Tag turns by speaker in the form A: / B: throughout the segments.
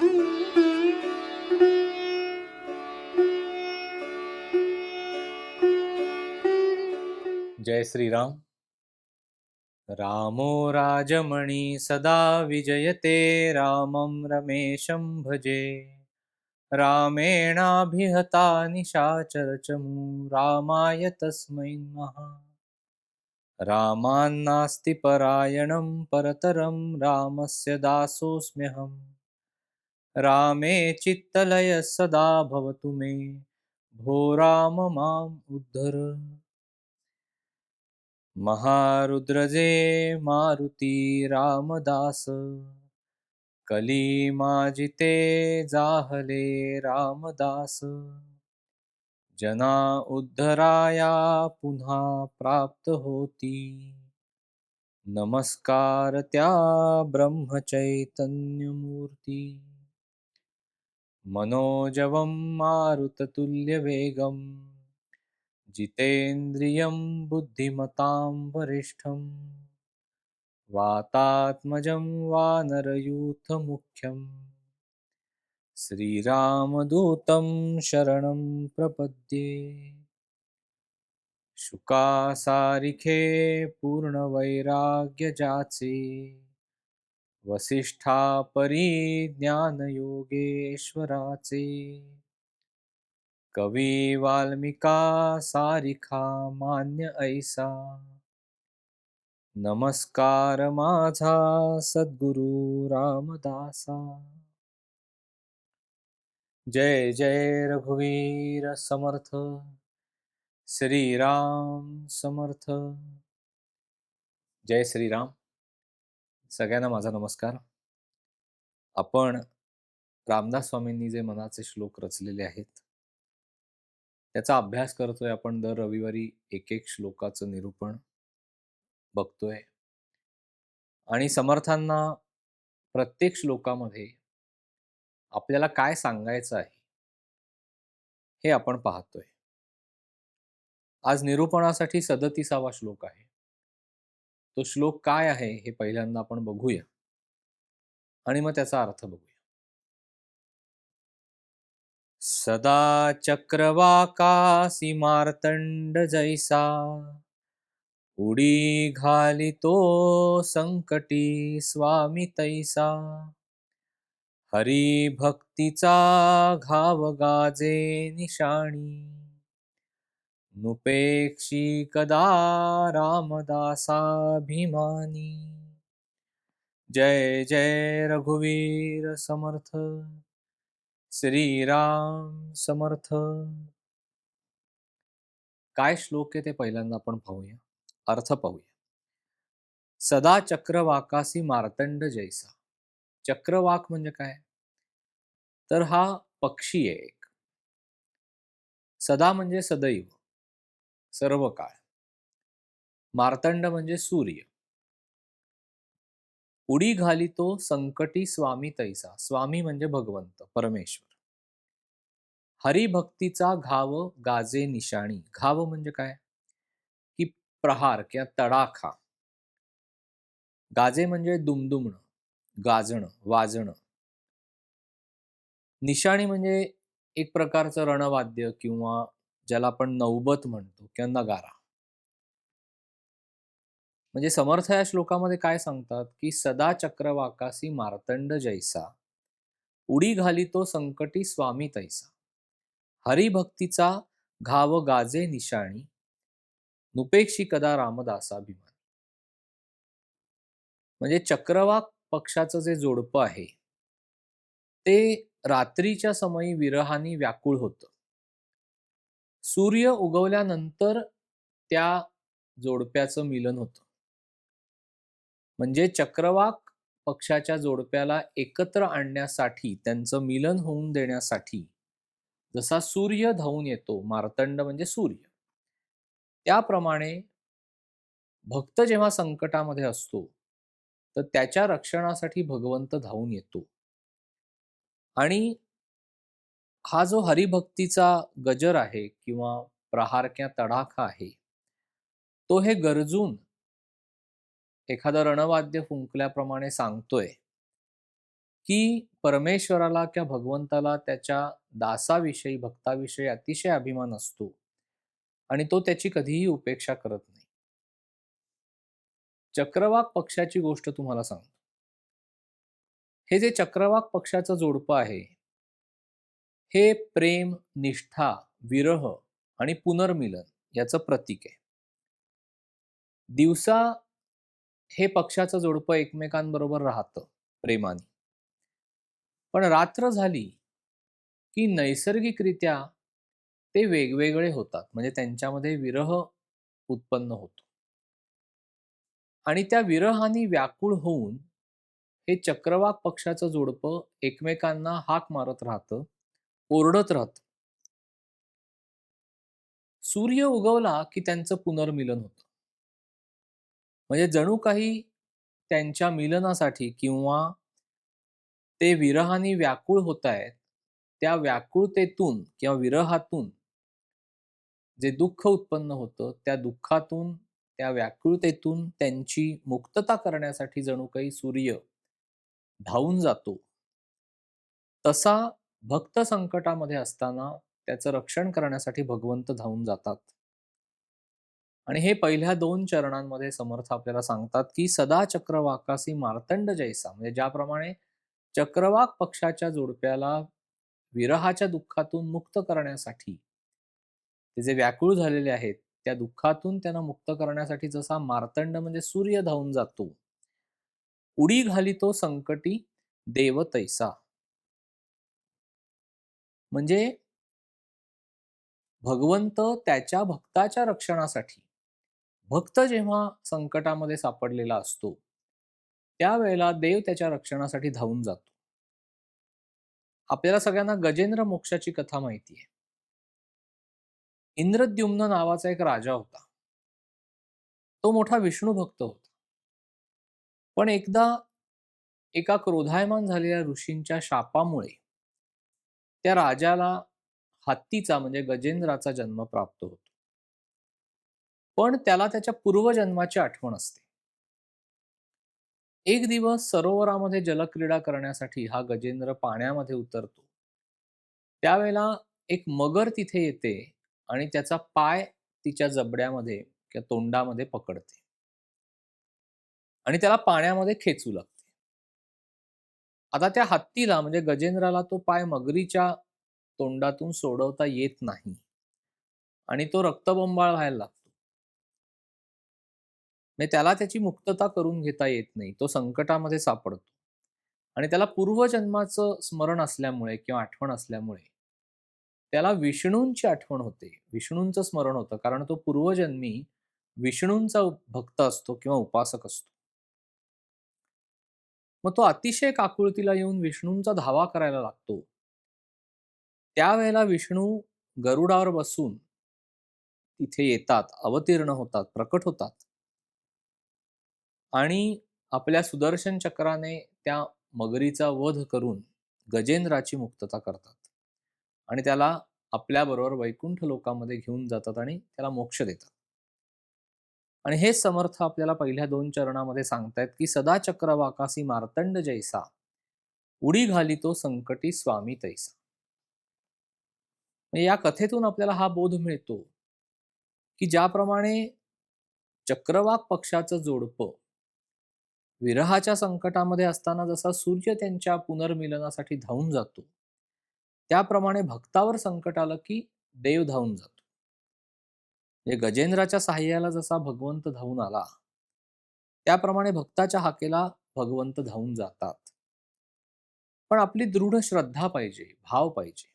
A: जय श्रीराम. रामो राजमणी सदा विजयते. रामं रमेशं भजे. रामेणाभिहता निशाचरचमू. रामाय तस्मै नमः. रामान्नास्ति परायणं परतरं. रामस्य दासोऽस्म्यहम्. रामे चित्तलयः सदा भवतु मे. भो राम माम् उद्धर. महारुद्रजे मारुती रामदास. कली माजिते जाहले रामदास. जना उद्धराया पुन्हा प्राप्त होती. नमस्कार त्या ब्रह्मचैतन्यमूर्ती. मनोजवं मारुततुल्यवेगं. जितेन्द्रियं बुद्धिमतां वरिष्ठं. वातात्मजं वानरयूथमुख्यं. श्रीरामदूतं शरणं प्रपद्ये. शुकासारिखे पूर्णवैराग्यजाचे. वसिष्ठापरी ज्ञानयोगेश्वराचे. कवी वाल्मिका सारिखा मान्य ऐसा. नमस्कार माझा सद्गुरु रामदासा. जय जय रघुवीर समर्थ. श्रीराम समर्थ. जय श्रीराम. सगळ्यांना माझा नमस्कार. आपण रामदास स्वामींनी जे मनाचे श्लोक रचलेले आहेत त्याचा अभ्यास करतोय. आपण दर रविवारी एक एक श्लोकाचं निरूपण बघतोय आणि समर्थांना प्रत्येक श्लोकामध्ये आपल्याला काय सांगायचं आहे हे आपण पाहतोय. आज निरूपणासाठी 37वा श्लोक आहे. तो श्लोक काय आहे हे पहिल्यांदा आपण बघूया आणि मग त्याचा अर्थ बघूया. सदा चक्रवाकासी मार्तंड जैसा. उडी घालितो संकटी स्वामी तैसा. हरी भक्तीचा घाव गाजे निशाणी. नुपेक्षी कदा रामदासाभिमानी. जय जय रघुवीर समर्थ. श्रीराम समर्थ. काय श्लोक आहे ते पहिल्यांदा आपण पाहूया. अर्थ पाहूया. सदा चक्रवाकासी मार्तंड जैसा. चक्रवाक म्हणजे काय? तर हा पक्षी आहे एक. सदा म्हणजे सदैव, सर्व काळ. मार्तंड म्हणजे सूर्य. उडी घालितो संकटी स्वामी तैसा. स्वामी म्हणजे भगवंत परमेश्वर. हरिभक्तीचा घाव गाजे निशाणी. घाव म्हणजे काय? की प्रहार किंवा तडाखा. गाजे म्हणजे दुमदुमणं, गाजणं, वाजणं. निशाणी म्हणजे एक प्रकारचं रणवाद्य किंवा ज्याला आपण नौबत म्हणतो किंवा नगारा. म्हणजे समर्थ या श्लोकामध्ये काय सांगतात की सदा चक्रवाकासी मार्तंड जैसा. उडी घालितो संकटी स्वामी तैसा. हरिभक्तीचा घाव गाजे निशाणी. नुपेक्षी कदा रामदासाभिमानी. म्हणजे चक्रवाक पक्षाचं जे जोडपं आहे ते रात्रीच्या समयी विरहानी व्याकुळ होतं. सूर्य उगवल्यानंतर त्या जोडप्याचं मिलन होतं. म्हणजे चक्रवाक पक्षाच्या जोडप्याला एकत्र आणण्यासाठी, त्यांचं मिलन होऊन देण्यासाठी जसा सूर्य धावून येतो, मार्तंड म्हणजे सूर्य, त्याप्रमाणे भक्त जेव्हा संकटामध्ये असतो तर त्याच्या रक्षणासाठी भगवंत धावून येतो. आणि हा जो हरिभक्तीचा गजर आहे किंवा प्रहार किंवा तडाखा आहे तो हे गरजून एखादं रणवाद्य फुंकल्याप्रमाणे सांगतोय की परमेश्वराला किंवा भगवंताला त्याच्या दासाविषयी, भक्ताविषयी अतिशय अभिमान असतो आणि तो त्याची कधीही उपेक्षा करत नाही. चक्रवाक पक्षाची गोष्ट तुम्हाला सांगतो. हे जे चक्रवाक पक्षाचं जोडपं आहे, हे प्रेम, निष्ठा, विरह आणि पुनर्मिलन याचं प्रतीक आहे. दिवसा हे पक्षाचं जोडपं एकमेकांबरोबर राहतं प्रेमाने. पण रात्र झाली, की नैसर्गिकरित्या ते वेगवेगळे होतात. म्हणजे त्यांच्यामध्ये विरह उत्पन्न होतो आणि त्या विरहाने व्याकुळ होऊन हे चक्रवाक पक्षाचं जोडपं एकमेकांना हाक मारत राहतं, ओरडत राहतं. सूर्य उगवला, की त्यांचं पुनर्मिलन होतं. म्हणजे जणू काही त्यांच्या मिलनासाठी किंवा ते विरहाने व्याकुळ होतायत, त्या व्याकुळतेतून किंवा विरहातून जे दुःख उत्पन्न होतं, त्या दुःखातून, त्या व्याकुळतेतून त्यांची मुक्तता करण्यासाठी जणू काही सूर्य धावून जातो. तसा भक्त संकटामध्ये असताना त्याचं रक्षण करण्यासाठी भगवंत धावून जातात. आणि हे पहिल्या 2 चरणांमध्ये समर्थ आपल्याला सांगतात, की "सदा चक्रवाकासी मार्तंड जैसा" म्हणजे ज्याप्रमाणे चक्रवाक पक्षाच्या जोडप्याला विरहाच्या दुःखातून मुक्त करण्यासाठी ते जे व्याकुळ झालेले आहेत, त्या दुःखातून त्यांना मुक्त करण्यासाठी जसा मार्तंड म्हणजे सूर्य धावून जातो. उडी घालितो संकटी देव तैसा. म्हणजे भगवंत त्याच्या भक्ताच्या रक्षणासाठी, भक्त जेव्हा संकटामध्ये सापडलेला असतो, त्यावेळेला देव त्याच्या रक्षणासाठी धावून जातो. आपल्याला सगळ्यांना गजेंद्र मोक्षाची कथा माहिती आहे. इंद्रद्युम्न नावाचा एक राजा होता. तो मोठा विष्णू भक्त होता. पण एकदा एका क्रोधायमान झालेल्या ऋषींच्या शापामुळे त्या राजाला हत्तीचा म्हणजे गजेंद्राचा जन्म प्राप्त होतो. पण त्याला त्याच्या पूर्वजन्माची आठवण असते. एक दिवस सरोवरामध्ये जलक्रीडा करण्यासाठी हा गजेंद्र पाण्यामध्ये उतरतो. त्यावेळेला एक मगर तिथे येते आणि त्याचा पाय तिच्या जबड्यामध्ये किंवा तोंडामध्ये पकडते आणि त्याला पाण्यामध्ये खेचू लागते. आता त्या हत्तीला म्हणजे गजेंद्राला तो पाय मगरीच्या तोंडातून सोडवता येत नाही आणि तो रक्तबंबाळ व्हायला लागतो. म्हणजे त्याला त्याची मुक्तता करून घेता येत नाही. तो संकटामध्ये सापडतो आणि त्याला पूर्वजन्माचं स्मरण असल्यामुळे किंवा आठवण असल्यामुळे त्याला विष्णूंची आठवण होते. विष्णूंचं स्मरण होतं कारण तो पूर्वजन्मी विष्णूंचा भक्त असतो किंवा उपासक असतो. मग तो अतिशय काकुळतीला येऊन विष्णूंचा धावा करायला लागतो. त्यावेळेला विष्णू गरुडावर बसून तिथे येतात, अवतीर्ण होतात, प्रकट होतात आणि आपल्या सुदर्शन चक्राने त्या मगरीचा वध करून गजेंद्राची मुक्तता करतात आणि त्याला आपल्याबरोबर वैकुंठ लोकामध्ये घेऊन जातात आणि त्याला मोक्ष देतात. आणि हे समर्थ आपल्याला पहिल्या 2 चरणामध्ये सांगतायत, की "सदा चक्रवाकासी मार्तंड जैसा, उडी घालितो संकटी स्वामी तैसा." म्हणजे या कथेतून आपल्याला हा बोध मिळतो, की ज्याप्रमाणे चक्रवाक पक्षाचं जोडपं विरहाच्या संकटामध्ये असताना जसा सूर्य त्यांच्या पुनर्मिलनासाठी धावून जातो, त्याप्रमाणे भक्तावर संकट आलं, की देव धावून जातो. म्हणजे गजेंद्राच्या साहाय्याला जसा भगवंत धावून आला, त्याप्रमाणे भक्ताच्या हाकेला भगवंत धावून जातात. पण आपली दृढ श्रद्धा पाहिजे, भाव पाहिजे.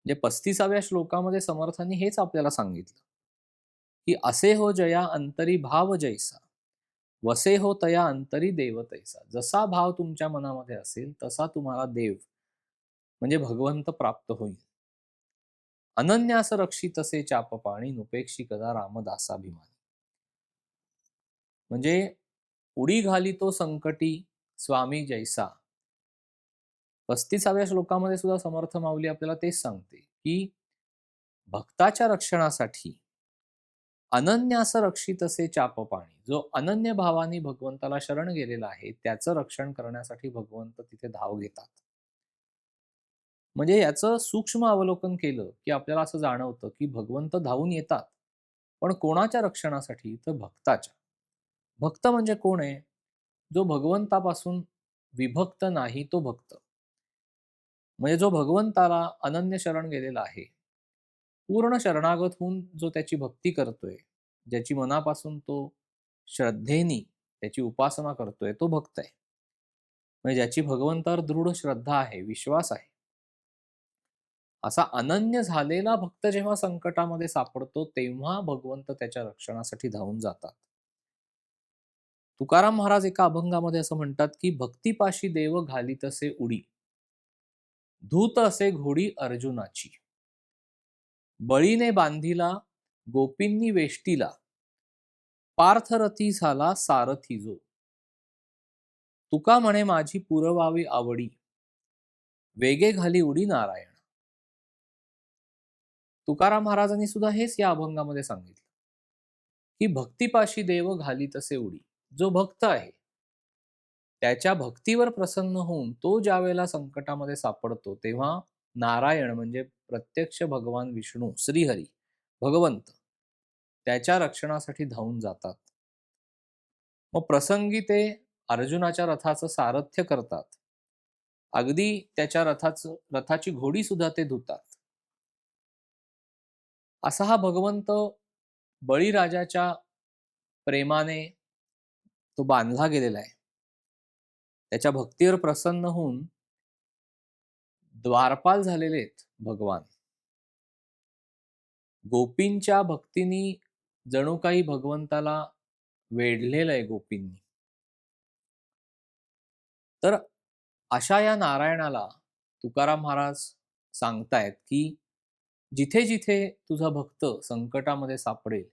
A: म्हणजे 35व्या श्लोकामध्ये समर्थांनी हेच आपल्याला सांगितलं, की "असे हो जया अंतरी भाव जैसा, वसे हो तया अंतरी देव तैसा." जसा भाव तुमच्या मनामध्ये असेल, तसा तुम्हाला देव म्हणजे भगवंत प्राप्त होईल. "अनन्यास रक्षितसे चापपाणी, नुपेक्षी कदा रामदासाभिमानी." म्हणजे उडी घालितो संकटी स्वामी जैसा. 35व्या श्लोकामध्ये सुद्धा समर्थ माऊली आपल्याला तेच सांगते, की भक्ताच्या रक्षणासाठी अनन्यास रक्षितसे चापपाणी. जो अनन्य भावाने भगवंताला शरण गेलेला आहे, त्याचं रक्षण करण्यासाठी भगवंत तिथे धाव घेतात. म्हणजे याचं सूक्ष्म अवलोकन केलं, की आपल्याला असं जाणवतं, की भगवंत धावून येतात. पण कोणाच्या रक्षणासाठी? तर भक्ताच्या. भक्त म्हणजे कोण आहे? जो भगवंतापासून विभक्त नाही तो भक्त. म्हणजे जो भगवंताला अनन्य शरण गेलेला आहे. पूर्ण शरणागत होऊन जो त्याची भक्ती करतोय, ज्याची मनापासून तो श्रद्धेनी त्याची उपासना करतोय, तो भक्त आहे. म्हणजे ज्याची भगवंतावर दृढ श्रद्धा आहे, विश्वास आहे. असा अनन्य झालेला भक्त जेव्हा संकटामध्ये सापडतो, तेव्हा भगवंत त्याच्या रक्षणासाठी धावून जातात. तुकाराम महाराज एका अभंगामध्ये असं म्हणतात, की "भक्तिपाशी देव घालीतसे उडी, धूत असे घोडी अर्जुनाची. बळीने बांधिला गोपींनी वेष्टीला, पार्थरथी झाला सारथी जो. तुका म्हणे माझी पुरवावी आवडी, वेगे घाली उडी नारायण." तुकाराम महाराजांनी सुद्धा हेच या अभंगामध्ये सांगितलं, की भक्तिपाशी देव घाली तसे उडी. जो भक्त आहे, त्याच्या भक्तीवर प्रसन्न होऊन तो ज्यावेळेला संकटामध्ये सापडतो, तेव्हा नारायण म्हणजे प्रत्यक्ष भगवान विष्णू, श्रीहरी, भगवंत त्याच्या रक्षणासाठी धावून जातात. मग प्रसंगी ते अर्जुनाच्या रथाचं सारथ्य करतात. अगदी त्याच्या रथाची घोडी सुद्धा ते धुतात. असा हा भगवंत बळीराजाच्या प्रेमाने तो बांधला गेलेला आहे. त्याच्या भक्तीवर प्रसन्न होऊन द्वारपाल झालेले आहेत भगवान. गोपींच्या भक्तीनी जणू काही भगवंताला वेढलेलं आहे गोपींनी. तर अशा या नारायणाला तुकाराम महाराज सांगतायत, की जिथे-जिथे तुझा भक्त संकटामध्ये सापडेल,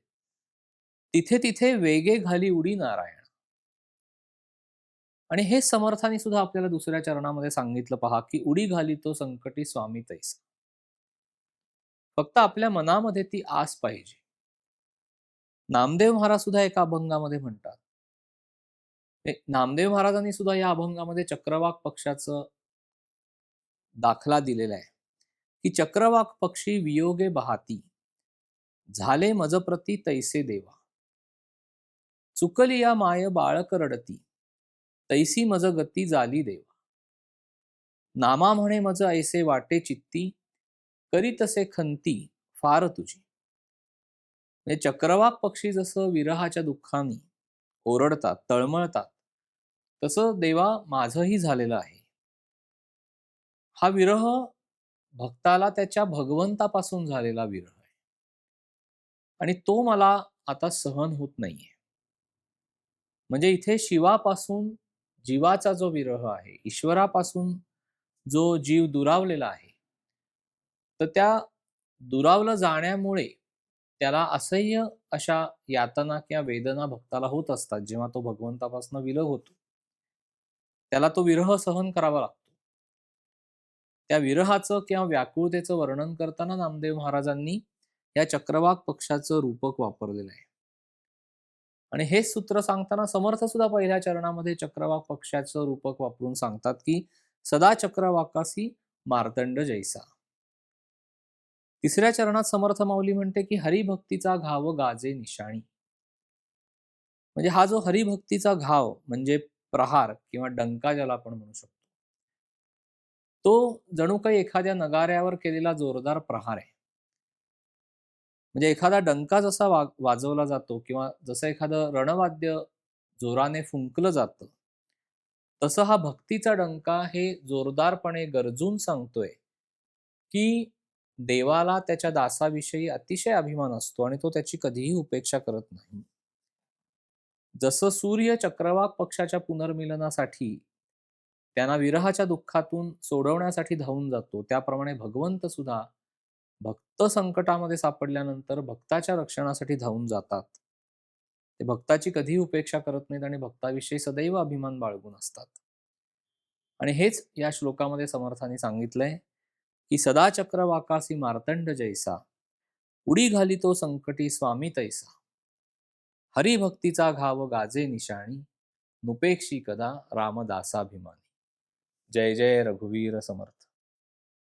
A: तिथे-तिथे वेगे घाली उडी नारायण. आणि हे समर्थाने सुद्धा आपल्याला दुसऱ्या चरणामध्ये सांगितलं पहा, की उडी घाली तो संकटी स्वामी तैसा. फक्त आपल्या मनामध्ये ती आस पाहिजे. नामदेव महाराज सुद्धा एका अभंगामध्ये म्हणतात. नामदेव महाराजांनी सुद्धा या अभंगामध्ये चक्रवाक पक्षाचं दाखला दिलेला आहे, की चक्रवाक पक्षी वियोगे बहाती, झाले मजप्रती तैसे देवा. चुकली या माय बाळक रडती, तैसी मज गती झाली देवा. नामा म्हणे मज ऐसे वाटे चित्ती, करी तसे खंती फार तुझी. म्हणजे चक्रवाक पक्षी जसं विरहाच्या दुःखाने ओरडतात, तळमळतात, तसं देवा माझंही झालेलं आहे. हा विरह भक्ताला त्याच्या भगवंतापासून झालेला विरह आहे. आणि तो मला आता सहन होत नाहीये. म्हणजे इथे शिवापासून जीवाचा जो विरह आहे, ईश्वरापासून जो जीव दुरावलेला आहे, तर त्या दुरावलं जाण्यामुळे त्याला असह्य अशा यातना किंवा वेदना भक्ताला होत असतात, जेव्हा तो भगवंतापासून विरह होतो. त्याला तो विरह सहन करावा लागतो. त्या विरहाचं किंवा व्याकुळतेचं वर्णन करताना नामदेव महाराजांनी या चक्रवाक पक्षाचं रूपक वापरलेलं आहे. आणि हेच सूत्र सांगताना समर्थ सुद्धा पहिल्या चरणामध्ये चक्रवाक पक्षाचं रूपक वापरून सांगतात, की सदा चक्रवाकासी मार्तंड जैसा. तिसऱ्या चरणात समर्थ माऊली म्हणते, की हरिभक्तीचा घाव गाजे निशाणी. म्हणजे हा जो हरिभक्तीचा घाव म्हणजे प्रहार किंवा डंका ज्याला आपण म्हणू शकतो, तो जणू काही एखाद्या नगाऱ्यावर केलेला जोरदार प्रहार आहे. म्हणजे एखादा डंका जसा वाजवला जातो किंवा जसं एखादं रणवाद्य जोराने फुंकलं जातं, तसं हा भक्तीचा डंका हे जोरदारपणे गरजून सांगतोय, की देवाला त्याच्या दासाविषयी अतिशय अभिमान असतो आणि तो त्याची कधीही उपेक्षा करत नाही. जसं सूर्य चक्रवाक पक्षाच्या पुनर्मिलनासाठी त्यांना विरहाच्या दुःखातून सोडवण्यासाठी धावून जातो, त्याप्रमाणे भगवंत सुद्धा भक्त संकटामध्ये सापडल्यानंतर भक्ताच्या रक्षणासाठी धावून जातात. ते भक्ताची कधीही उपेक्षा करत नाहीत आणि भक्ताविषयी सदैव अभिमान बाळगून असतात. आणि हेच या श्लोकामध्ये समर्थांनी सांगितलंय, की "सदा चक्रवाकासी मार्तंड जैसा, उडी घाली तो संकटी स्वामी तैसा." हरिभक्तीचा घाव गाजे निशाणी, नुपेक्षी कदा रामदासाभिमानी. जय जय रघुवीर समर्थ.